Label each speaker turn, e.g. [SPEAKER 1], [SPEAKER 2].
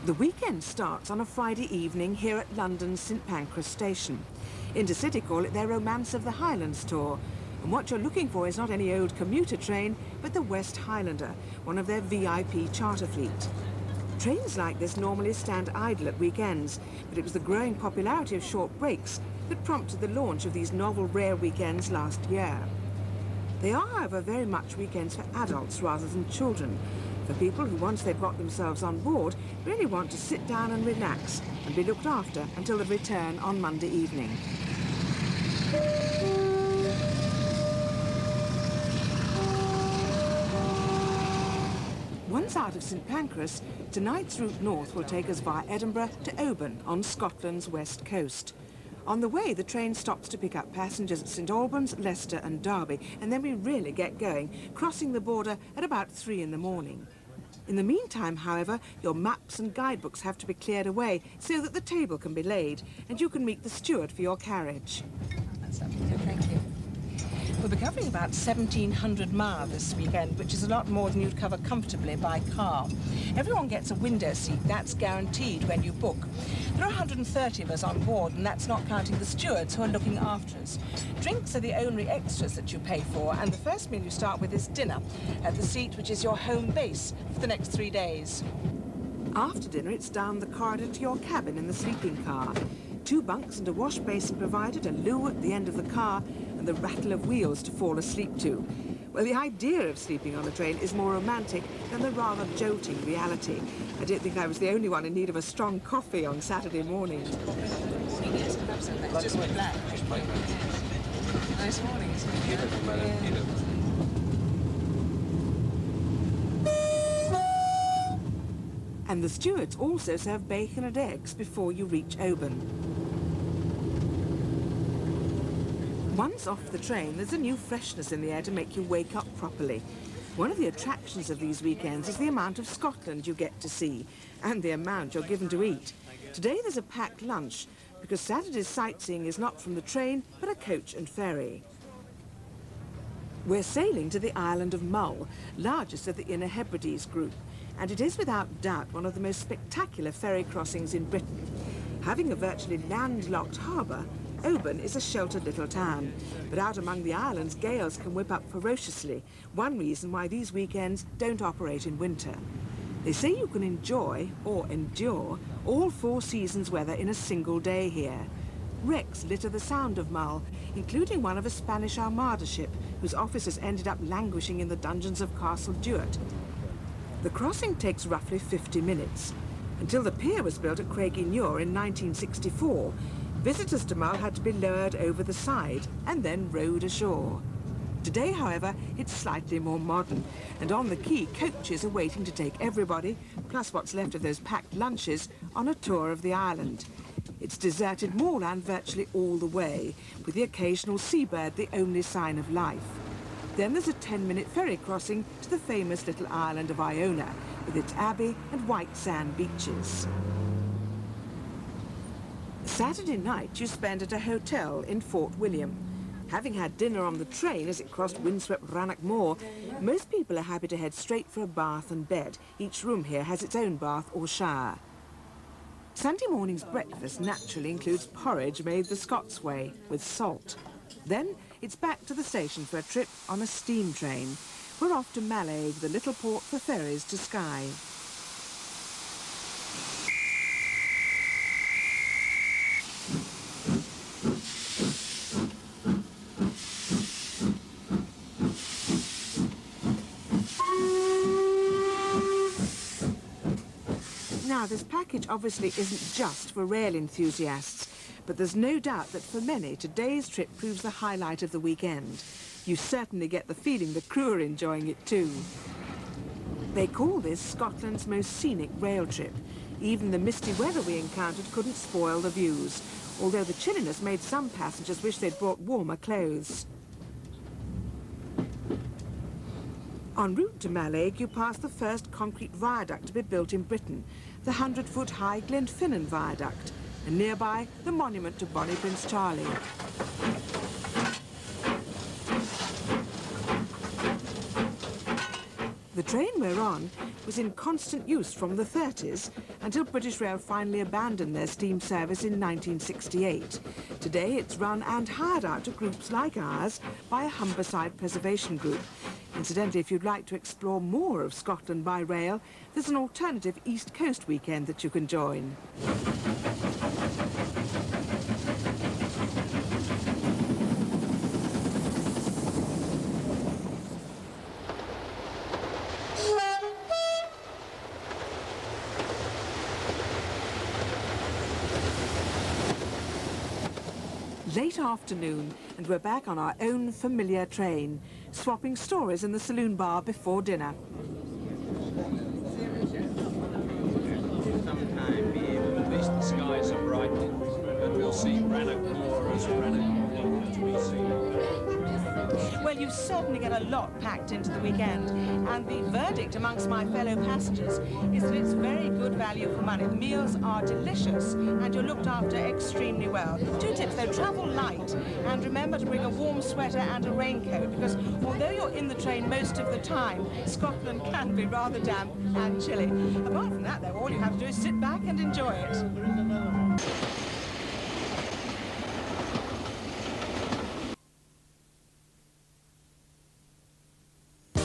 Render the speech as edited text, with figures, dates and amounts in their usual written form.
[SPEAKER 1] The weekend starts on a Friday evening here at London St Pancras station. Intercity call it their Romance of the Highlands tour. And what you're looking for is not any old commuter train, but the West Highlander, one of their VIP charter fleet. Trains like this normally stand idle at weekends, but it was the growing popularity of short breaks that prompted the launch of these novel rare weekends last year. They are, however, very much weekends for adults rather than children, for people who, once they've got themselves on board, really want to sit down and relax and be looked after until the return on Monday evening. Once out of St Pancras, tonight's route north will take us via Edinburgh to Oban on Scotland's west coast. On the way, the train stops to pick up passengers at St Albans, Leicester and Derby, and then we really get going, crossing the border at about 3 in the morning. In the meantime, however, your maps and guidebooks have to be cleared away so that the table can be laid and you can meet the steward for your carriage.
[SPEAKER 2] That's lovely, thank you. We'll be covering about 1,700 miles this weekend, which is a lot more than you'd cover comfortably by car. Everyone gets a window seat, that's guaranteed when you book. There are 130 of us on board, and that's not counting the stewards who are looking after us. Drinks are the only extras that you pay for, and the first meal you start with is dinner at the seat which is your home base for the next 3 days.
[SPEAKER 1] After dinner, it's down the corridor to your cabin in the sleeping car. 2 bunks and a wash basin provided, a loo at the end of the car, and the rattle of wheels to fall asleep to. Well, the idea of sleeping on a train is more romantic than the rather jolting reality. I don't think I was the only one in need of a strong coffee on Saturday morning.
[SPEAKER 2] Yes, absolutely. It's just black. Nice morning, isn't it?
[SPEAKER 1] And the stewards also serve bacon and eggs before you reach Oban. Once off the train, there's a new freshness in the air to make you wake up properly. One of the attractions of these weekends is the amount of Scotland you get to see, and the amount you're given to eat. Today there's a packed lunch, because Saturday's sightseeing is not from the train, but a coach and ferry. We're sailing to the island of Mull, largest of the Inner Hebrides group, and it is without doubt one of the most spectacular ferry crossings in Britain. Having a virtually landlocked harbour, Oban is a sheltered little town, but out among the islands, gales can whip up ferociously, one reason why these weekends don't operate in winter. They say you can enjoy, or endure, all 4 seasons' weather in a single day here. Wrecks litter the sound of Mull, including one of a Spanish Armada ship, whose officers ended up languishing in the dungeons of Castle Duart. The crossing takes roughly 50 minutes. Until the pier was built at Craigienure in 1964, visitors to Mull had to be lowered over the side and then rowed ashore. Today, however, it's slightly more modern, and on the quay, coaches are waiting to take everybody, plus what's left of those packed lunches, on a tour of the island. It's deserted moorland virtually all the way, with the occasional seabird the only sign of life. Then there's a 10-minute ferry crossing to the famous little island of Iona, with its abbey and white sand beaches. Saturday night you spend at a hotel in Fort William. Having had dinner on the train as it crossed windswept Rannoch Moor, most people are happy to head straight for a bath and bed. Each room here has its own bath or shower. Sunday morning's breakfast naturally includes porridge made the Scots way, with salt. Then it's back to the station for a trip on a steam train. We're off to Mallaig, the little port for ferries to Skye. Now, this package obviously isn't just for rail enthusiasts, but there's no doubt that for many, today's trip proves the highlight of the weekend. You certainly get the feeling the crew are enjoying it too. They call this Scotland's most scenic rail trip. Even the misty weather we encountered couldn't spoil the views, although the chilliness made some passengers wish they'd brought warmer clothes. En route to Mallaig, you pass the first concrete viaduct to be built in Britain, the 100-foot-high Glenfinnan Viaduct, and nearby, the monument to Bonnie Prince Charlie. The train we're on was in constant use from the 30s until British Rail finally abandoned their steam service in 1968. Today it's run and hired out to groups like ours by a Humberside preservation group. Incidentally, if you'd like to explore more of Scotland by rail, there's an alternative East Coast weekend that you can join. Late afternoon, and we're back on our own familiar train, swapping stories in the saloon bar before dinner.
[SPEAKER 3] Sometime be able, at least the skies are brightening, but we'll see Brannock Moor as Brannock as we see.
[SPEAKER 2] Well, you certainly get a lot packed into the weekend, and the verdict amongst my fellow passengers is that it's very good value for money. The meals are delicious, and you're looked after extremely well. 2 tips, though: travel light, and remember to bring a warm sweater and a raincoat, because although you're in the train most of the time, Scotland can be rather damp and chilly. Apart from that, though, all you have to do is sit back and enjoy it.